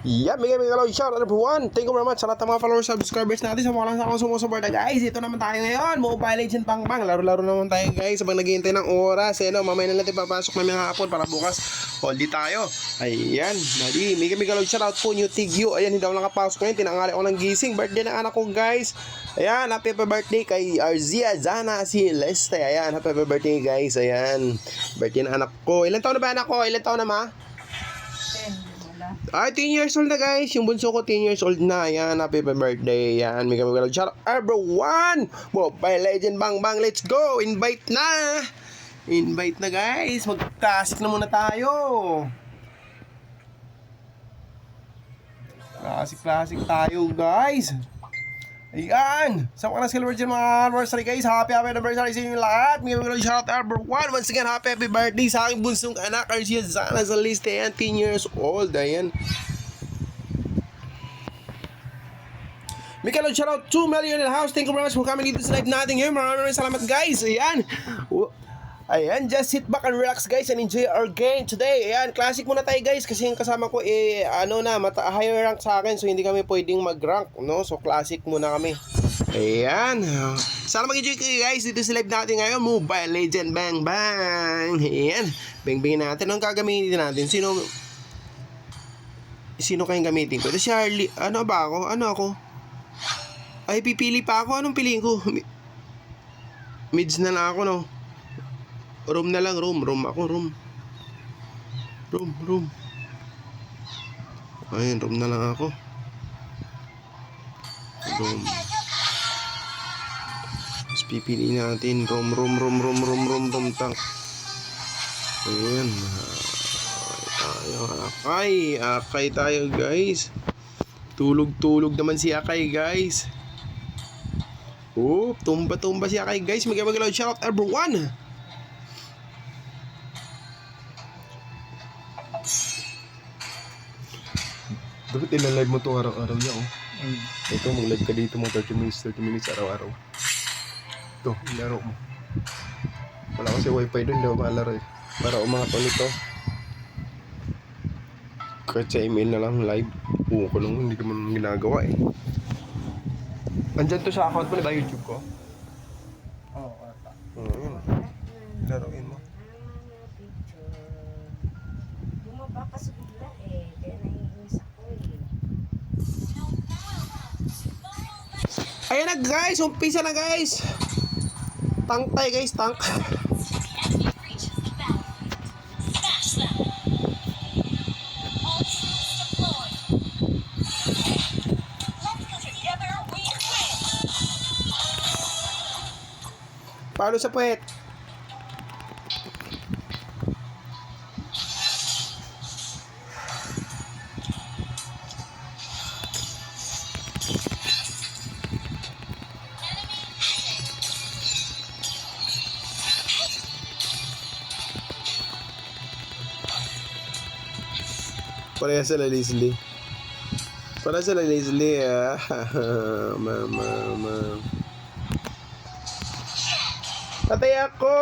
Yeah, bigay hello, shout out everyone. Thank you very much sa lahat ng mga followers, subscribers natin, sa mga lang sa akong sumusuporta guys. Ito naman tayo ngayon, Mobile Legends pang laro-laro naman tayo guys. Sabang naghihintay ng oras, mamaya na natin papasok namin ng hapon para bukas holiday tayo. Ayan, dali, bigay hello, shout out po New Tigyo. Ayan, hindi ako nakapasok ngayon, tinangali ako ng gising. Birthday ng anak ko guys. Ayan, happy birthday kay Arzia Zana Celeste. Ayan, happy birthday guys. Ayan, birthday ng anak ko. Ilan taon na ba anak ko? Ilan taon na ma? 10 years old na guys. Yung bunso ko 10 years old na. Yan, happy birthday. Yan, may kami shout out everyone. Mobile Legend bang bang, let's go. Invite na. Invite na guys. Mag-classic na muna tayo. Classic tayo guys. Ayan! Sa mga na-celebrate dyan mga anniversary guys. Happy anniversary sa inyo lahat. May mga shout out everyone. Once again, happy birthday sa aking bunsong anak Arcia Zana sa list. Ayan, 10 years old. Ayan. Michael, shout out 2 million in the house. Thank you very much for coming dito sa live natin ngayon. Maraming salamat guys. Ayan. Ayan, just sit back and relax guys and enjoy our game today. Ayan, classic muna tayo guys kasi yung kasama ko higher rank sa akin so hindi kami pwedeng mag-rank, no? So classic muna kami. Ayan. Sana mag-enjoy kayo guys dito sa live natin ngayon. Mobile Legend bang bang. Ayan. Bang-bangin natin. Anong gagamitin natin? Sino kayong gamitin ko? Charlie, ano ba ako? Ano ako? Ay, pipili pa ako. Anong piliin ko? Mids na lang ako, no? Room na lang, room ako, room. Ayun, room na lang ako. Room. Tapos pipiliin natin, room tank. Ayun. Akay tayo guys. Tulog naman si Akay guys. Tumba si Akay guys. Mag-loud shout out everyone. Dapat ilalive mo ito araw-araw niya, oh. Ito, mag-live ka dito mga 30 minutes araw-araw. Ito, ilaro mo. Wala kasi wifi doon, hindi ako maalaro eh. Para umangat ulit to. Kahit sa email na lang, live. Ko lang, hindi ko man ginagawa eh. Andyan to sa account mo, diba YouTube ko? Oo, ata. Yun. Laruin mo. Bumaba ka sa bigla eh. Kaya naiinis ako eh. Ayan na guys, umpisa na guys. Tank tayo guys, tank. Paano sa puwet? Pareha sila Leslie. Mama. Patay ako!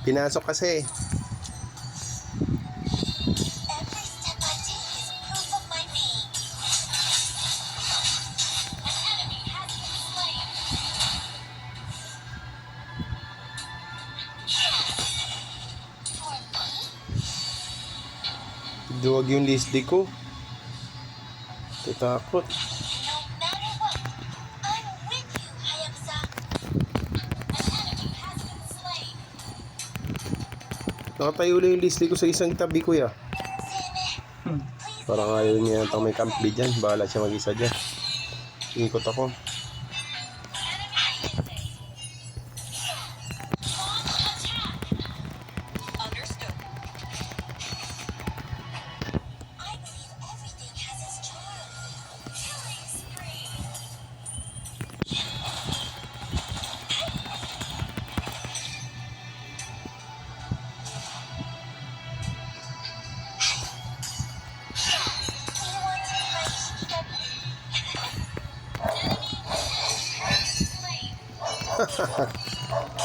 Pinasok kasi. Duwag yung Leslie ko. Tatakot. Nakatayo lang yung Leslie ko sa isang tabi ko ya. Parang ayaw niya yata may kampi dyan. Bahala siya mag-isa dyan. Ikot ako.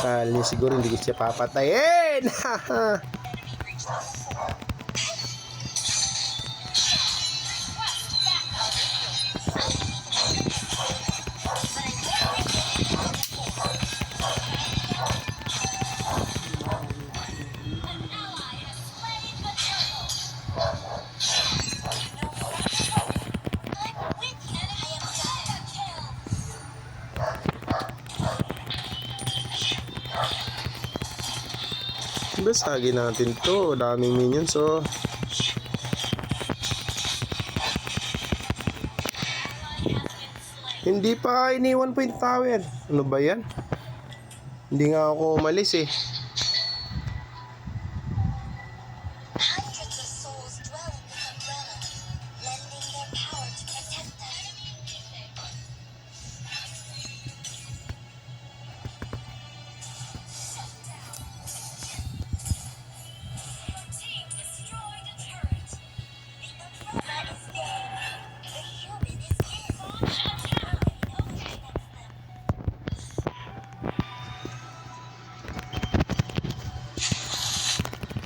Kala niya siguro hindi ko siya papatayin. Basagin natin to. Daming minions, oh. Hindi pa iniwan po yung tower. Ano ba yan? Hindi nga ako umalis eh. Hundreds of souls dwell in this umbrella, lending their power to protect us. Your team destroyed a turret. The umbrella is dead. The human is dead.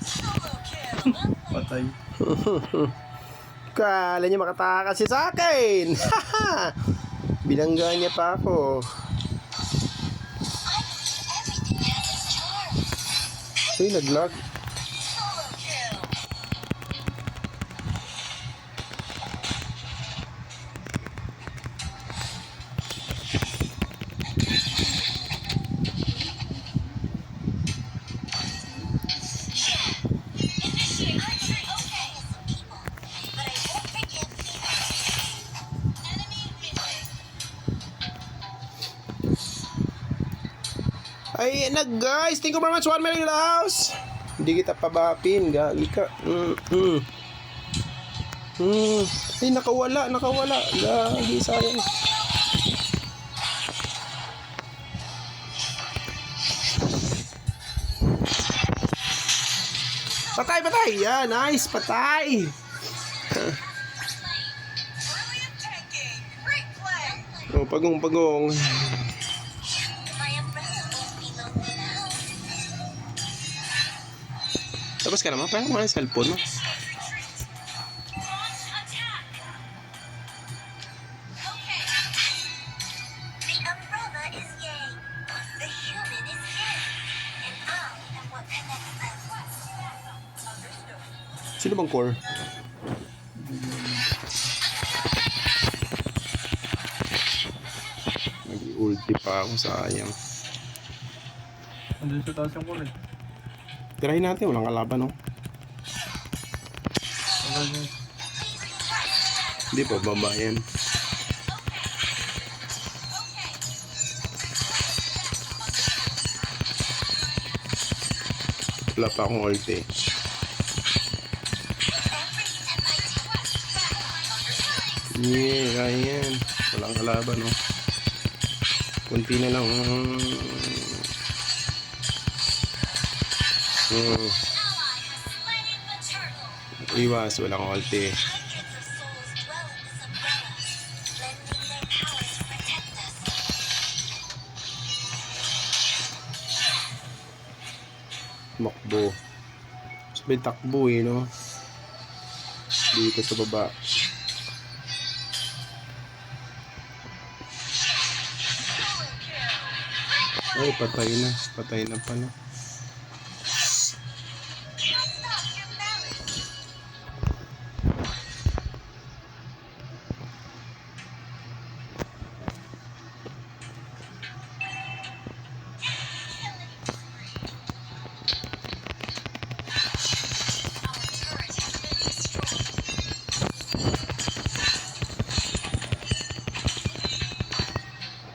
Solo kill. Patay. Kala niya makatakas siya sa akin. Binangga niya pa ako. Everything has its charm. Uy, naglag. Solo kill. Initiate retreat. Okay, some people, but I won't forgive the enemy missing. Ay, guys. Thank you very much. 1 million house. Hindi kita pabapin. Gali ka. Ay, nakawala. Lagi sayang. Patay. Yan, nice. Patay. Brilliant tanking. Great play. Oh, pagong. My umbrella won't be lonely now. Tapos ka naman. Parang mga cellphone mo. Initiate retreat. Launch attack. Okay. The umbrella is yang. The human is yin. And I am what connects them. Understood. Sino bang core? Nag-ulti pa ako, sayang. Andun sa taas yung kulit. Tirahin natin, walang kalaban, no? Tagal niya. Hindi pa baba yan. Wala pa akong ulti. Yeah, kaya yan. Walang kalaban, no? Kunti na lang. Iwas, walang ulti. Hundreds of souls dwell in this umbrella, lending their power to protect us. Makbo. Sabay takbo eh, no? Dito sa baba. Ay, patay na pala. Can't stop your balance. Our turret has been destroyed.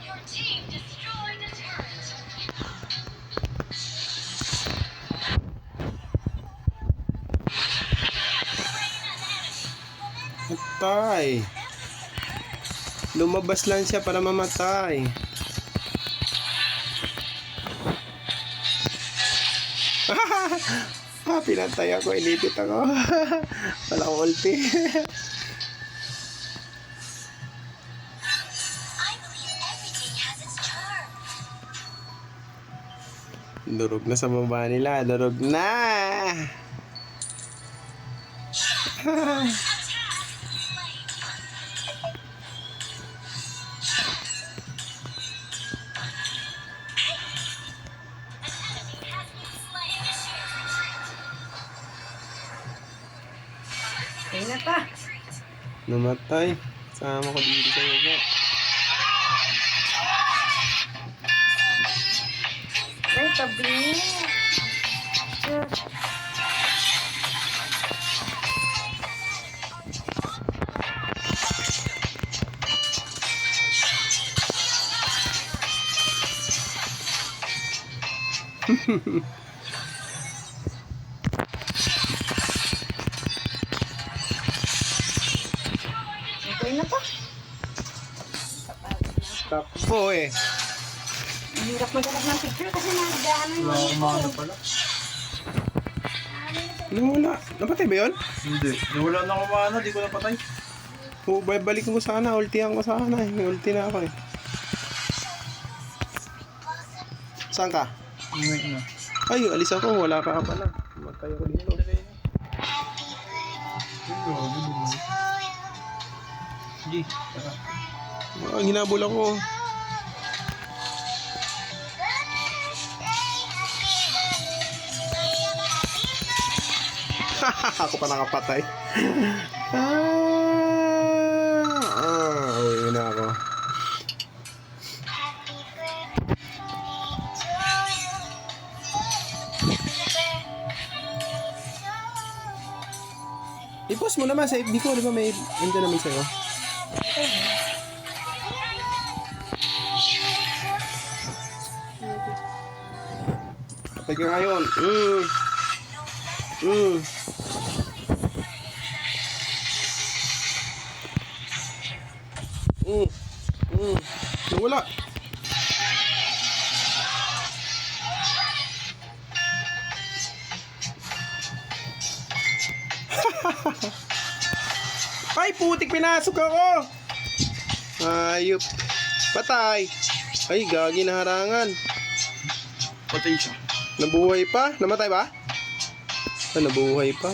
Your team destroyed a turret. Patay. Lumabas lang siya para mamatay. Pinatay ako, inipit ako. Wala akong ulti. I believe everything has its charm. Durog na sa baba nila. Durog na. Kaya na pa. Namatay. Sama ko dito sa baba. Ay, tabi. Okay na pa. Takbo eh. Ang hirap maghanap ng picture kasi nagdaanan mo. Wala akong maano pala. Nawala. Napatay ba yun? Hindi. Wala na akong maano, di ko napatay. Oo, balik ko sana. Ultihan ko sana. Ulti na ako eh. Saan ka? Uwi na. Ay, alis ako. Wala ka pala. Matay ako dito. G, tara. Hinabol ako. Ako pa nakapatay. Uwi na ako. I-post mo naman sa FB ko, di ba may endo naman sa'yo? Kapag ka ngayon, wala. Ay, putik, pinasok ako. Ayop. Patay. Ay, gagi na harangan. Patay siya. Nabuhay pa? Namatay ba? Ah, nabuhay pa.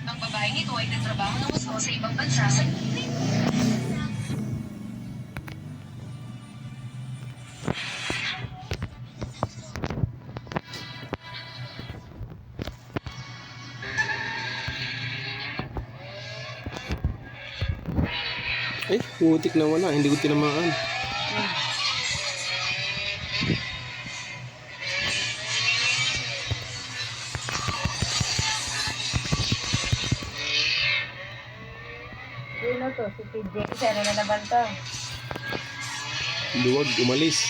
Ang babaeng ito ay nagtrabaho ng gusto sa ibang bansa sa Ay, putik na wala. Hindi ko tinamaan. Sino to? Si PJ. Sino na naman to? Luwag, umalis.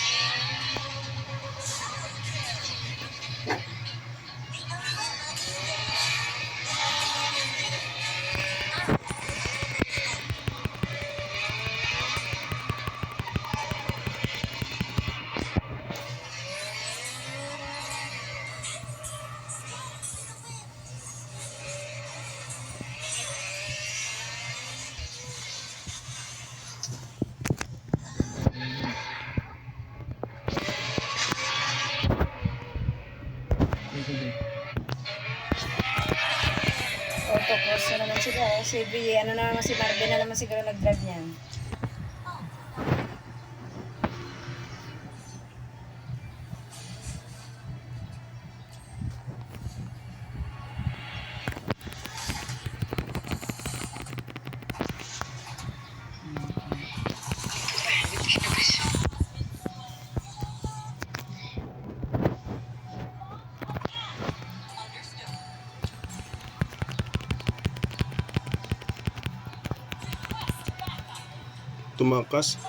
Autocross na naman sila. Si ano na naman si Marvin na naman siguro nag-drive niyan. Tumakas.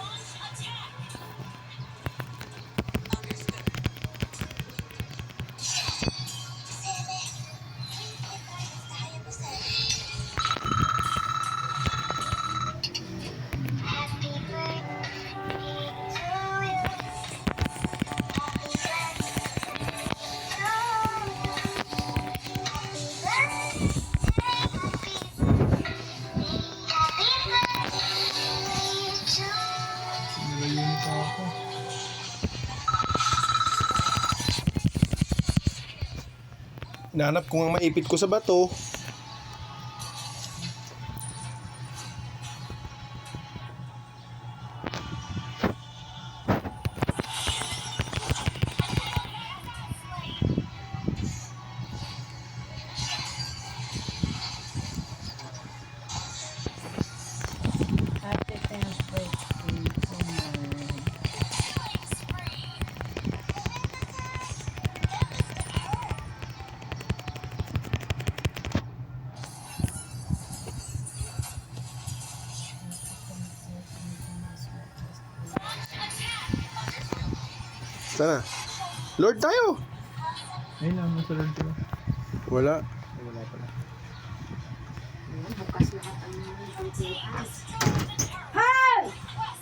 Hinahanap ko nga maipit ko sa bato. Happy 10th birthday to Marvin. Sana. Lord tayo. Ayun lang, nasa Lord ko. Wala. Wala pala. Bukas lahat ang bukas. Hoy!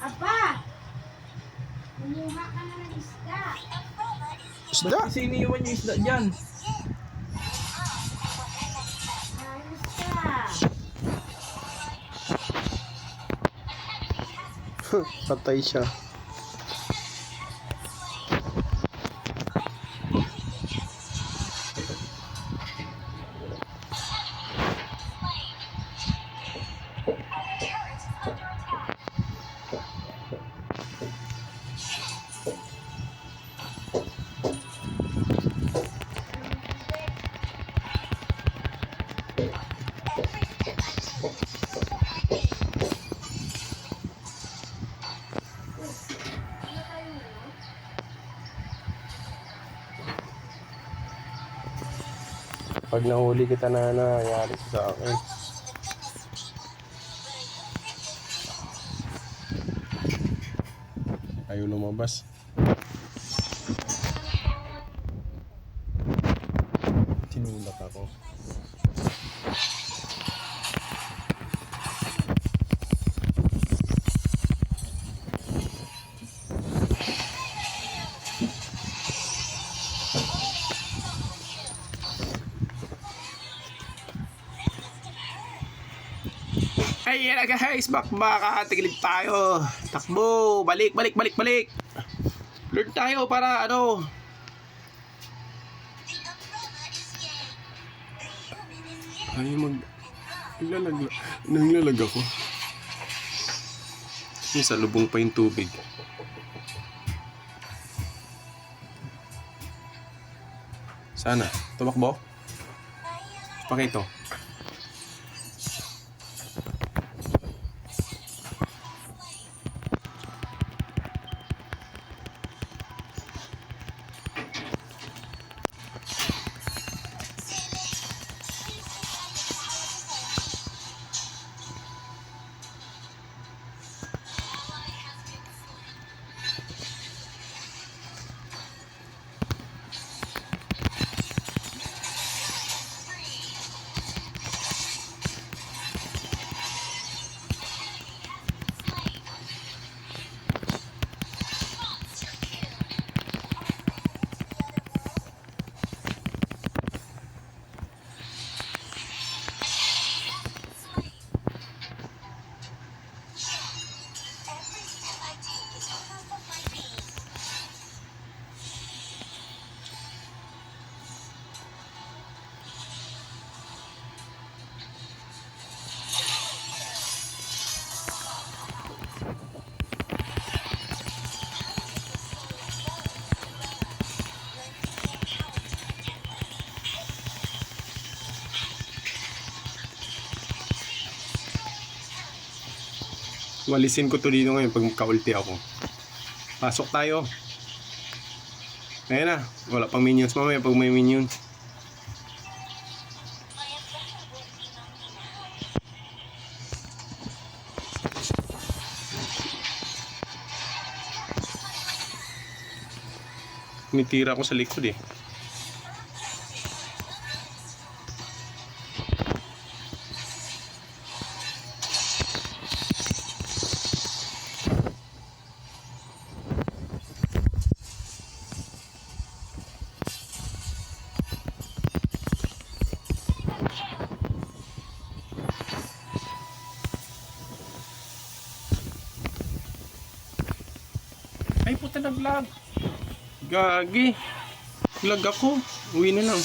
Apa! Kumuha ka na ng isda. Isda. Kasi iniiwan yung isda dyan. Ayos ka. Patay siya. Pag nahuli kita na nangyari sa akin. Ayaw lumabas. Tinulak ako. Ayan na guys, bakbaka, tigilid tayo. Takbo, balik. Lord tayo para ano. Ay naglalag ako. Sa lubong pa yung tubig. Sana, tumakbo. Pakito. Walisin ko to dito ngayon pag kaulti ako. Pasok tayo. Ayan na. Wala pang minions mamaya pag may minions. Mitira ko sa likod eh. Ay puta, nag-lag. Gagi. Lag ako. Uwi na lang.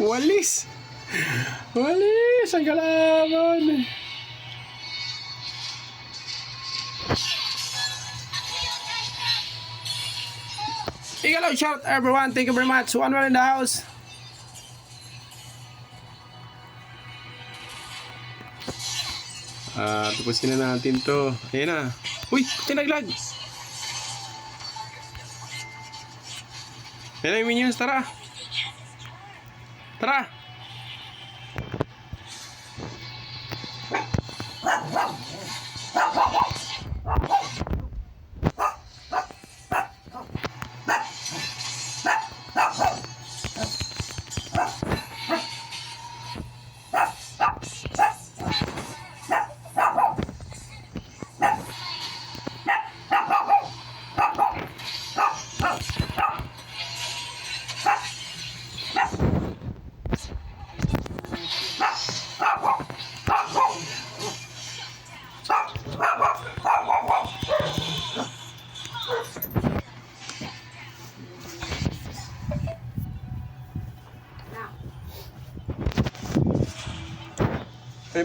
Walis! Walis! Ang kalaban! Hello, shout everyone. Thank you very much. One more in the house. Tapusin na natin to. Ayan na. Uy! Tinaglag! Ayan na yung minions. Tara! Tara!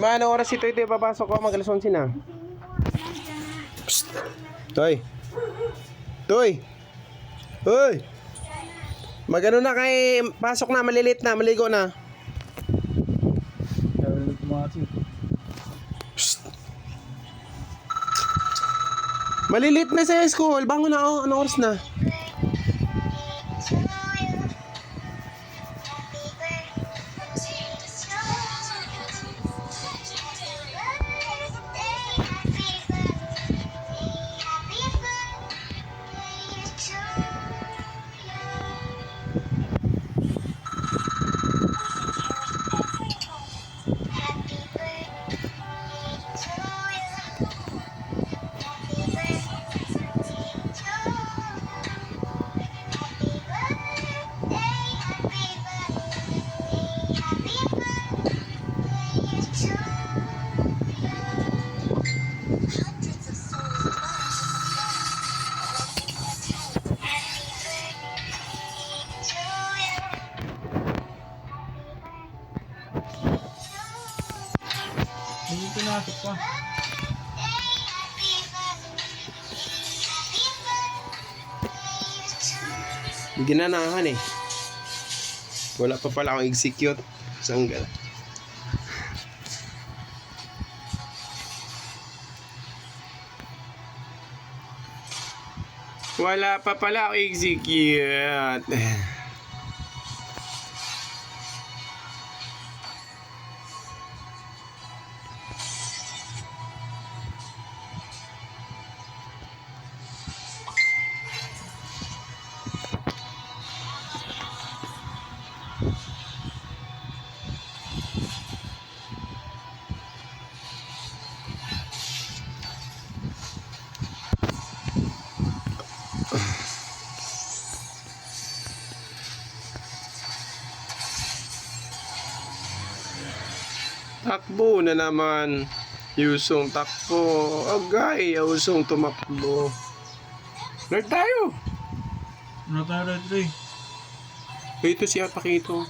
Lima na oras ito papasok ko, mag-alas 11 na. Psst. Toy. Toy. Hoy. Magano na kay pasok na, malilit na, maligo na. Psst. Malilit na sa school, bangon na ako, anong oras na? Hindi pinasok pa. Ginanahan eh. Wala pa pala akong execute. Sanggal. Wala pa pala akong execute. Takbo na naman. Yusong takbo. Agay, Yusong tumakbo. Lord tayo. Ano tayo red ray? Ito siya Pakito.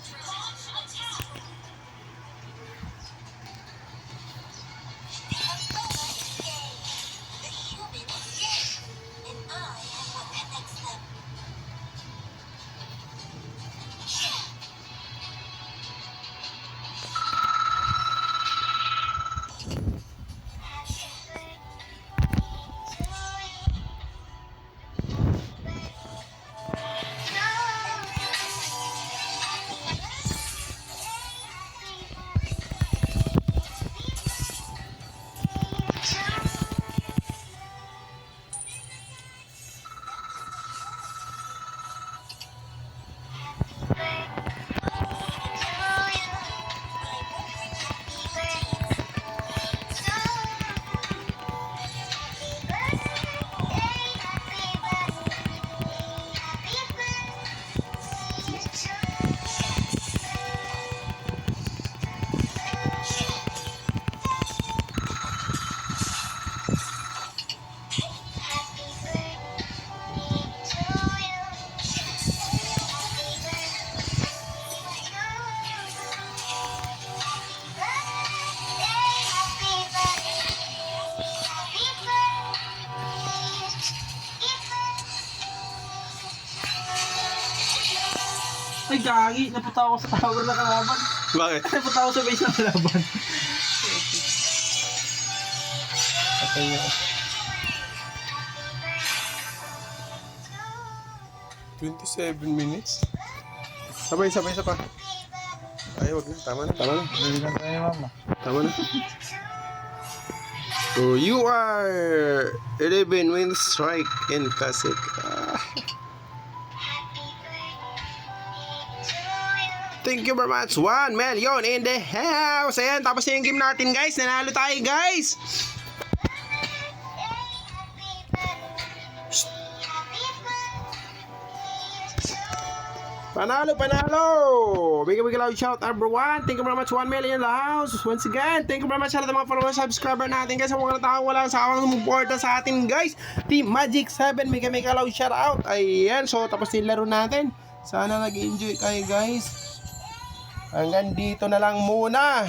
Ay, gagi. Napunta ako sa tower na kalaban. Bakit? Napunta ako sa base na kalaban. Patay niya. 27 minutes? Sabay, isa pa. Ay, wag na. Tama na. Dali lang tayo, mama. Tama na. So, you are 11 win strike in classic. Thank you very much. 1 million in the house. Ayan, tapos na yung game natin, guys. Nanalo tayo, guys. Panalo! Bigay loud shout everyone. Thank you very much. 1 million in the house. Once again, thank you very much sa lahat ng mga followers, subscriber natin, guys. Sa mga tao wala sa awang sumuporta sa atin, guys. Team Magic 7, bigay loud shout out. Ayan, so tapos yung laro natin. Sana nag-enjoy kayo, guys. Hanggang dito na lang muna.